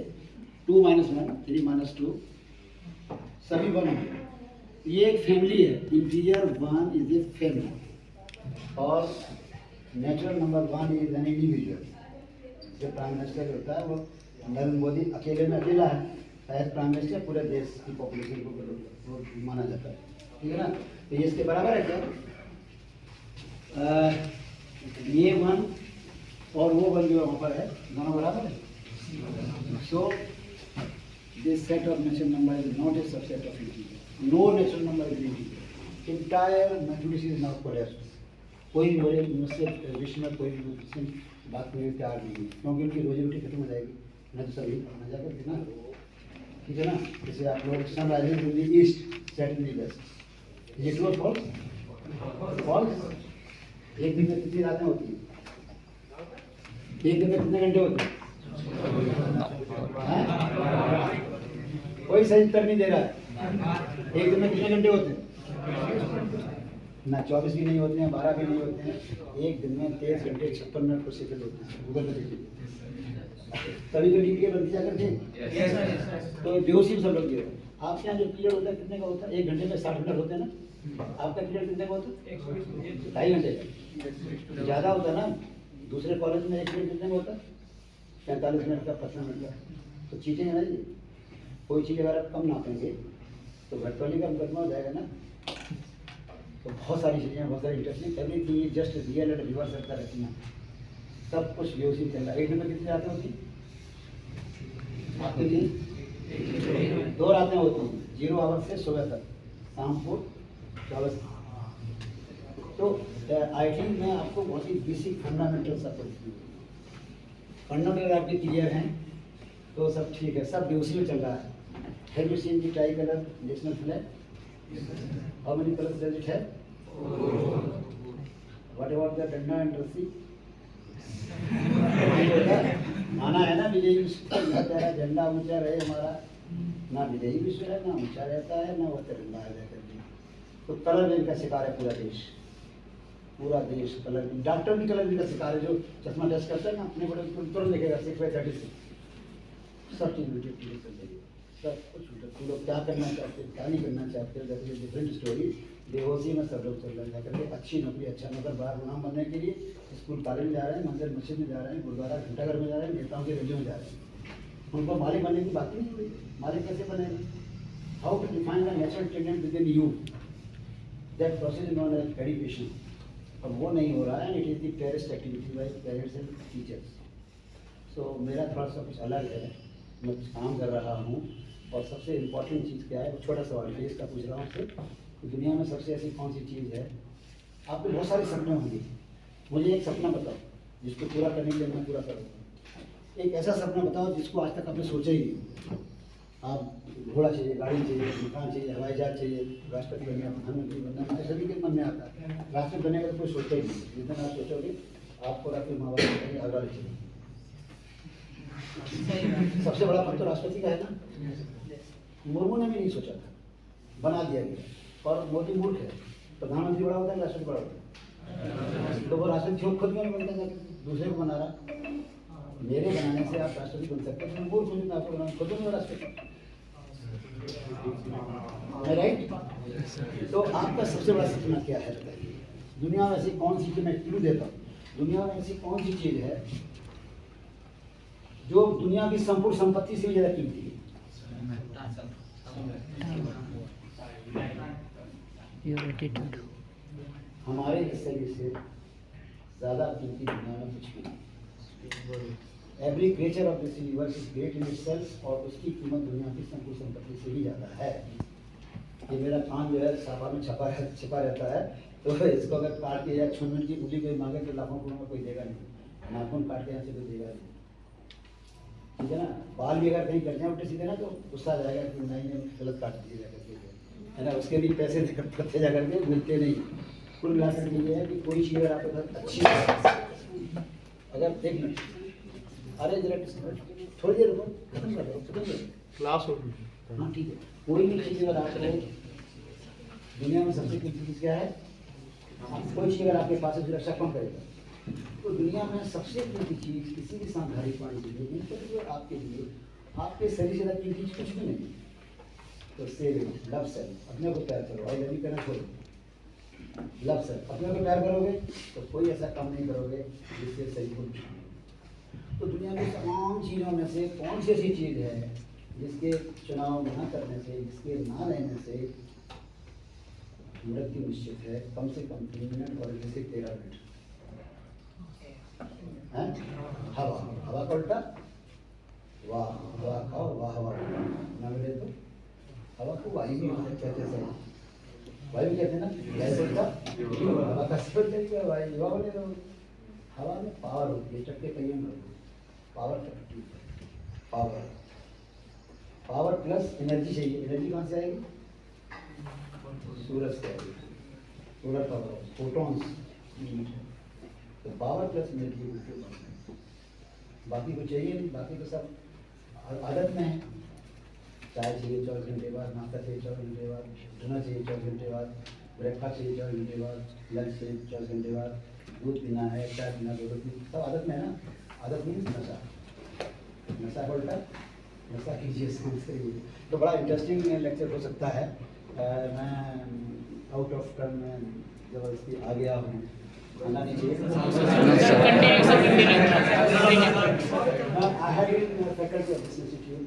2 - 1 3 - 2 सभी 1 होंगे। ये एक फैमिली है, इंटीजर 1 इज ए फैमिली, और natural number 1 is an individual. जो प्राइम मिनिस्टर होता है वो नरेंद्र मोदी अकेले में अकेला है, शायद प्राइम मिनिस्टर पूरे देश की पॉपुलेशन को माना जाता है। ठीक है ना? तो ये इसके बराबर है क्या? ये 1 और वो 1 जो वहाँ पर है दोनों बराबर है। So this set of natural number is not a subset of integer. No natural number is integer. Entire mathematics is not collapse. कोई मेरे मुझसे विश्व में कोई मुझसे बात करने तैयार नहीं है, क्योंकि उनकी रोजी रोटी खत्म हो जाएगी। मैं तो सभी मजा कर देना, ठीक है ना? जैसे आप लोग sunrising in the east, set in the west, ये ट्रू और फॉल्स? फॉल्स। एक दिन में कितनी रातें होती हैं? एक दिन में कितने घंटे होते हैं? कोई सही उत्तर नहीं दे रहा है। एक दिन में कितने घंटे होते हैं? ना 24 भी नहीं होते हैं, 12 भी नहीं होते हैं। एक दिन में 23 घंटे 56 मिनट पर सेकंड होते हैं। गूगल पे देखिए, तभी तो नीट के बनती जाकर थे। तो बेहोशी में सब लोग गिरे। आपके यहाँ जो पीरियड होता है कितने का होता है? 1 घंटे में 60 मिनट होते हैं ना? आपका पीरियड कितने का होता है? 2.5 घंटे का। ज़्यादा होता है ना? दूसरे कॉलेज में 1 पीरियड कितने का होता है? 45 मिनट का, 55 मिनट का। तो चीज़ें है ना जी, कोई चीज़ अगर आप कम नापेंगे तो घटवाली का मुकदमा हो जाएगा ना। तो बहुत सारी चीज़ें, बहुत सारी interesting, everything just real and reverse करता रहती हैं। सब कुछ बेहोशी चल रहा है। एक दिन में कितनी रातें होती हैं आपके लिए? 2 रातें होती हैं, 0 आवर से सुबह तक, शाम को 24। तो IT में आपको बहुत ही बेसिक फंडामेंटल सब पढ़ती है। फंडामेंटल आपके क्लियर हैं तो सब ठीक है, सब बेहोशी में चल रहा है। Have you seen the try colour national flag? How many colors does it have? What about the डंडा and रस्सी? माना है ना विजयी विश्व तेरा झंडा ऊंचा रहे हमारा। ना विजयी विश्व है, ना ऊंचा रहता है, ना वो तिरंगा है। तो कलर गेम का शिकार है पूरा देश, पूरा देश कलर। डॉक्टर भी कलर का शिकार है, जो चश्मा टेस्ट करता है ना अपने बड़े तुरंत लिखेगा 6/36। सब चीज वीडियो क्लियर कर देगी, सब कुछ। तुम लोग क्या करना चाहते हैं, क्या नहीं करना चाहते हो, दैट इज डिफरेंट स्टोरी। बेहोशी में सब लोग चल रहे हैं करके अच्छी नौकरी, अच्छा नौकर, बड़ा गुलाम बनने के लिए स्कूल कॉलेज में जा रहे हैं, मंदिर मस्जिद में जा रहे हैं, गुरुद्वारा घंटाघर में जा रहे हैं, नेताओं के रैलियों में जा रहे हैं। उनको मालिक बनने की बात ही नहीं हुई। मालिक कैसे बनेगा? How to define the natural talent within you, that process is known as education. और वो नहीं हो रहा है। It is the terrorist activity by parents and teachers. So मेरा थोड़ा सा कुछ अलग है, मैं कुछ काम कर रहा हूँ। और सबसे इम्पोर्टेंट चीज़ क्या है, वो छोटा सवाल है इसका पूछ रहा हूँ आपसे। दुनिया में सबसे ऐसी कौन सी चीज़ है? आपके बहुत सारे सपने होंगे, मुझे एक सपना बताओ जिसको पूरा करने के लिए मैं पूरा करूँगा। एक ऐसा सपना बताओ जिसको आज तक आपने सोचा ही नहीं। आप घोड़ा चाहिए, गाड़ी चाहिए, मकान चाहिए, हवाई जहाज चाहिए, राष्ट्रपति बनना, प्रधानमंत्री बनना, मुझे सभी के मन में आता है। राष्ट्रपति बनने का तो कोई सोचा ही नहीं। जितना आप सोचोगे आपको राष्ट्रीय माँ बाप आग्रह चाहिए। सबसे बड़ा पद तो राष्ट्रपति का है ना। मुर्मू ने भी नहीं सोचा था, बना दिया गया। और मोदी मूर्ख है, प्रधानमंत्री बड़ा होता है, राष्ट्रपति बड़ा होता है। तो वो राष्ट्रपति खुद क्यों नहीं बनता, जाकर दूसरे को बना रहा। मेरे बनाने से आप राष्ट्रपति बन सकते हैं, मूर्ख हूँ मैं आपको बनाऊँ, खुद नहीं राष्ट्रपति, राइट। तो आपका सबसे बड़ा सपना क्या है बताइए। दुनिया में ऐसी कौन सी चीज, मैं क्लू देता हूँ, दुनिया में ऐसी कौन सी चीज है जो दुनिया की संपूर्ण संपत्ति से भी ज्यादा कीमती है। Your attitude. हमारे हिस्से से ज्यादा कीमती दुनिया में कुछ भी नहीं। Every creature of this universe is great in itself, और उसकी कीमत दुनिया की संपूर्ण संपत्ति से भी ज्यादा है। ये मेरा कान जो है छापा में छिपा रहता है, तो इसको अगर काट के या छुनमुन की उंगली कोई मांगे तो लाखों करोड़ में कोई देगा नहीं, नाखून काट के यहाँ से कोई देगा नहीं, ठीक है ना। बाल भी अगर कहीं कट जाए उल्टे सीधे ना तो गुस्सा आ जाएगा कि नहीं गलत काट दिए जाकर के, है ना। उसके भी पैसे करते जा करके मिलते नहीं। कुल मिलाकर ये है कि कोई चीज़ अगर आपके साथ अच्छी है, अगर देख लें, अरे जरा थोड़ी देर रुको, खत्म कर दो क्लास हो हाँ ठीक है। कोई भी चीज़ अगर आपको दुनिया में सबसे कीमती चीज़ क्या है, कोई चीज़ अगर आपके पास है सुरक्षा कौन करेगा। तो दुनिया में सबसे कीमती चीज़ किसी भी सांसारिक प्राणी के लिए, तो आपके लिए आपके शरीर से ज़्यादा कीमती चीज़ कुछ भी नहीं। तो सेव लव सेल्फ, अपने को प्यार करो, आई लव यू कहना छोड़ो, लव सेल्फ। अपने को प्यार करोगे तो कोई ऐसा काम नहीं करोगे जिससे शरीर को नुकसान हो। तो दुनिया में तमाम चीज़ों में से कौन सी ऐसी चीज़ है जिसके चुनाव न करने से, जिसके ना रहने से मृत्यु निश्चित है, कम से कम 3 मिनट और जैसे 13 मिनट। हवा, हवा का उल्टा वाह, हवा खाओ वाह हवा ना मिले तो हवा को वायु भी कहते हैं, वायु कहते हैं ना, गैस उल्टा हवा का सिर चलिए वायु हवा बने रहो। हवा में पावर होती है, चक्के पहिए में पावर चक्की, पावर पावर प्लस एनर्जी चाहिए। एनर्जी कहाँ से आएगी, सूरज से आएगी, सोलर पावर, फोटॉन्स। तो पावर प्लस एनर्जी, बाकी कुछ चाहिए नहीं, बाकी तो सब आदत में है। चाय चाहिए 24 घंटे बाद, नाश्ता चाहिए 24 घंटे बाद, डिनर चाहिए 24 घंटे बाद, ब्रेकफास्ट चाहिए 24 घंटे बाद, लंच चाहिए 24 घंटे बाद, दूध पीना है, चाय पीना, सब आदत में है ना। आदत नहीं नशा, नशा का उल्टा नशा कीजिए, समझ करिए। तो बड़ा इंटरेस्टिंग लेक्चर हो सकता है। मैं आउट ऑफ टर्न में जबरदस्ती आ गया हूँ, आना नहीं चाहिए। I have been faculty of this institute,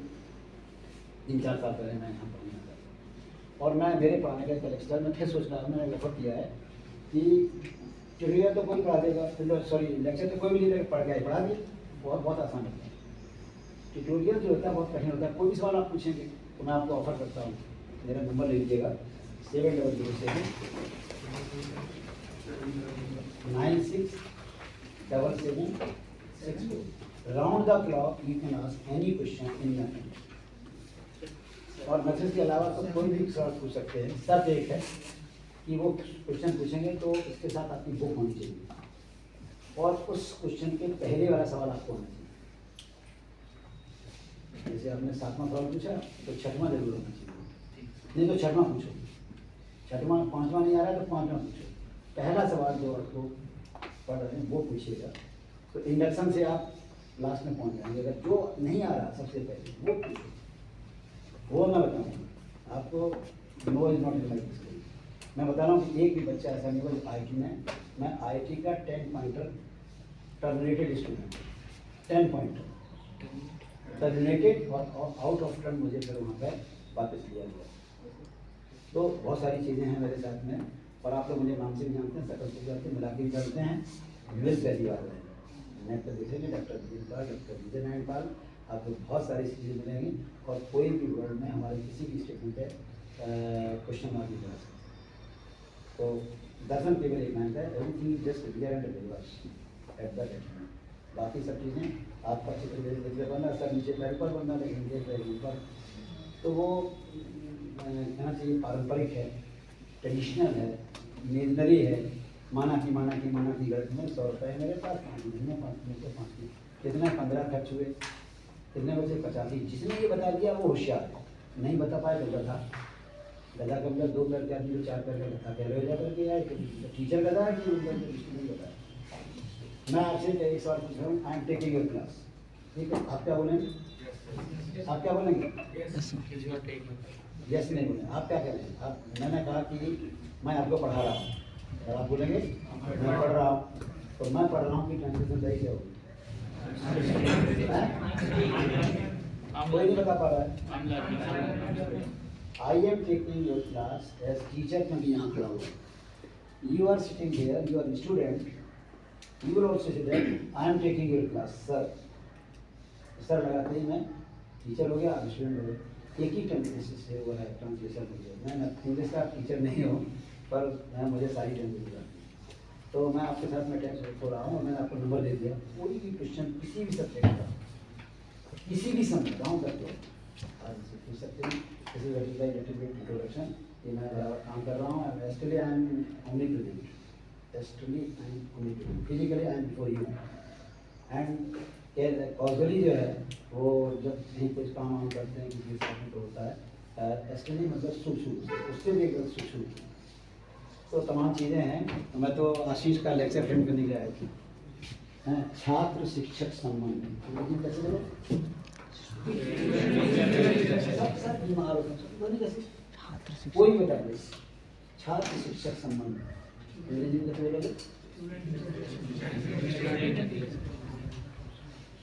3-4 साल पहले मैं यहाँ पढ़ने आता, और मैं मेरे पढ़ाने का कलेक्टर में फिर सोच रहा हूँ, मैंने रेफर किया है कि ट्यूटोरियल तो कोई पढ़ा देगा, सॉरी लेक्चर तो कोई भी नहीं पढ़ गया, पढ़ा दिए, बहुत आसान होता है। ट्यूटोरियल जो होता है बहुत कठिन होता है। कोई भी सवाल आप पूछेंगे तो मैं आपको ऑफर करता हूँ, मेरा नंबर ले लीजिएगा 7007 967764। Round the clock you can ask any question in maths, और मैथ्स के अलावा तो कोई भी सवाल पूछ सकते हैं। शर्त एक है कि वो क्वेश्चन पूछेंगे तो उसके साथ आपकी बुक होनी चाहिए, और उस क्वेश्चन के पहले वाला सवाल आपको होना चाहिए। जैसे आपने 7वां सवाल पूछा तो 6वां जरूर होना चाहिए, नहीं तो 6वां पूछो, 6वां 5वां नहीं आ रहा है तो 5वां पूछो। पहला सवाल जो आपको पढ़ रहे हैं वो पूछिएगा, तो इंडक्शन से आप लास्ट में पहुंच जाएंगे। अगर जो नहीं आ रहा सबसे पहले वो पूछो, वो मैं बताऊँगा आपको। No is not like this. मैं बता रहा हूँ कि एक भी बच्चा ऐसा नहीं होगा IIT में, मैं IIT का 10 pointer terminated student, 10 pointer terminated, और आउट ऑफ टर्न मुझे फिर वहाँ पर वापस लिया गया। तो बहुत सारी चीज़ें हैं मेरे साथ में, और आप लोग मुझे नाम से भी जानते हैं, सकल से जानते हैं, मिला के भी जानते हैं। US पहली बार है, नेट पर देखेंगे डॉक्टर दिलपाल, डॉक्टर विजय नारायण, आपको बहुत सारी चीज़ें मिलेंगी, और कोई भी वर्ड में हमारे किसी भी स्टेटमेंट पर क्वेश्चन मार्क नहीं करा सकते। तो दर्शन केवल एक मानता है, everything just rear and reverse at the date. बाकी सब चीज़ें आपका चित्र जैसे बनना, सर नीचे पैर पर बनना, लेकिन पैर ऊपर, तो वो कहना चाहिए पारंपरिक है, ट्रेडिशनल है, इमेजनरी है। माना की गणित में 100 रुपये मेरे पास, 5 महीने 5 महीने 5 महीने कितना 15 खर्च हुए, कितने बजे 85। जिसने ये बता दिया वो होशियार है, नहीं बता पाए तो गधा। गधा के अंदर 2 पैर के आदमी को 4 पैर का गधा कह रहे हो जाकर के यार, टीचर गधा है कि स्टूडेंट गधा है। मैं आपसे एक सवाल पूछ रहा हूँ, आई एम टेकिंग योर क्लास, ठीक है, आप क्या बोलेंगे? आप क्या बोलेंगे? यस नहीं बोले, आप क्या कह रहे हैं? आप, मैंने कहा कि मैं आपको पढ़ा रहा हूँ, और आप बोलेंगे मैं पढ़ रहा हूँ, तो मैं पढ़ रहा हूँ कि ट्रांसलेशन सही क्या होगी? कोई नहीं बता पा रहा है। I am taking your class as teacher, मैं यहाँ खड़ा हूँ, you are sitting here, you are student, you will also say that I am taking your class. Sir, sir लगाते ही मैं टीचर हो गया, आप स्टूडेंट हो गए, एक ही ट्रांसलेशन से हुआ है, ट्रांसलेशन हो गया। मैं इंग्लिश का टीचर नहीं हूँ, पर मैं मुझे सारी ट्रांसलेशन आती है। तो मैं आपके साथ में टेंस हो रहा हूँ, और मैंने आपको नंबर दे दिया, कोई भी क्वेश्चन किसी भी सब्जेक्ट का, किसी भी समय गाँव करके आज से पूछ सकते हैं। This is little bit introduction, ये मैं काम कर रहा हूँ। Actually I am only present, actually I am only present, physically I am before you, and casually जो है वो जब कहीं कुछ काम वाम करते हैं किसी साथ में तो होता है एक्चुअली मतलब सूक्ष्म, उससे भी एकदम सूक्ष्म। तो तमाम चीज़ें हैं। तो मैं तो आशीष का लेक्चर अटेंड करने गया थी, छात्र शिक्षक संबंध, लेकिन कैसे बोलो सब बीमार होते हैं, कैसे कोई बता दे, छात्र शिक्षक संबंध अंग्रेजी में कैसे बोलोगे?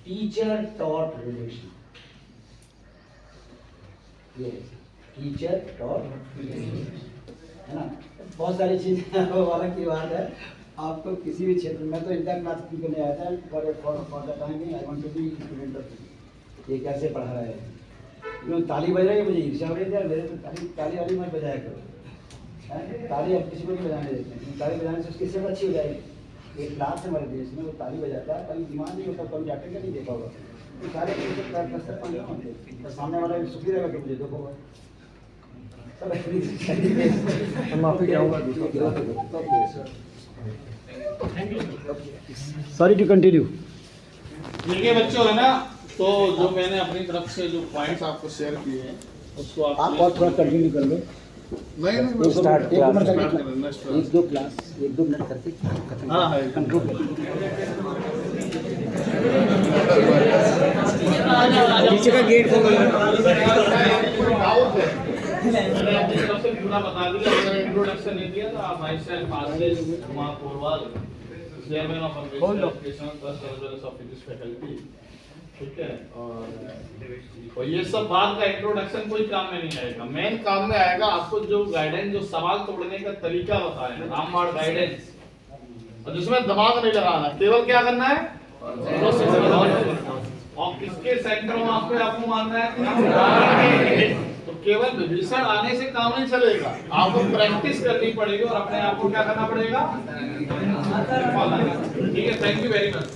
टीचर टॉट रिलेशन, ये टीचर टॉट है ना। बहुत सारी चीज़ें वाला की बात है, आपको किसी भी क्षेत्र में, तो इंटर क्लास की करने आया था for the time I want to be student of, ये कैसे पढ़ा रहा है, क्यों ताली बज रही है, मुझे ईर्ष्या हो रही है, मेरे तो ताली वाली मत बजाया करो, ताली अब किसी को नहीं बजाने देते हैं, ताली बजाने से उसकी सेहत अच्छी हो जाएगी। एक क्लास है हमारे देश में, वो ताली बजाता है, कभी दिमाग नहीं होता, कभी जाके का नहीं देखा होगा, तो सारे तो सामने वाला सुखी रहेगा, तो मुझे देखो सॉरी टू कंटिन्यू। देखिए बच्चों, है ना, तो जो मैंने अपनी तरफ से जो पॉइंट्स आपको शेयर किए हैं उसको आप और थोड़ा कंटिन्यू कर लो। नहीं स्टार्ट 1 मिनट करके, नेक्स्ट 1-2 क्लास 1-2 मिनट करके खत्म। हाँ है कंक्लूड कर नीचे का गेट खोलो। मैंने अपनी तरफ से पूरा बता दिया, अगर इंट्रोडक्शन नहीं दिया तो आप myself Ashish Kumar Porwal, chairman of education trust as well as of physics faculty, ठीक है। और ये सब बात का इंट्रोडक्शन कोई काम में नहीं आएगा, मेन काम में आएगा आपको जो गाइडेंस, जो सवाल तोड़ने का तरीका बताया है, रामबाण गाइडेंस, और जिसमें दिमाग नहीं लगाना, केवल क्या करना है, और किसके सेंटर में आपको मानना है, तो केवल विभीषण आने से काम नहीं चलेगा, आपको प्रैक्टिस करनी पड़ेगी और अपने आप को क्या करना पड़ेगा, ठीक है। Thank you very much.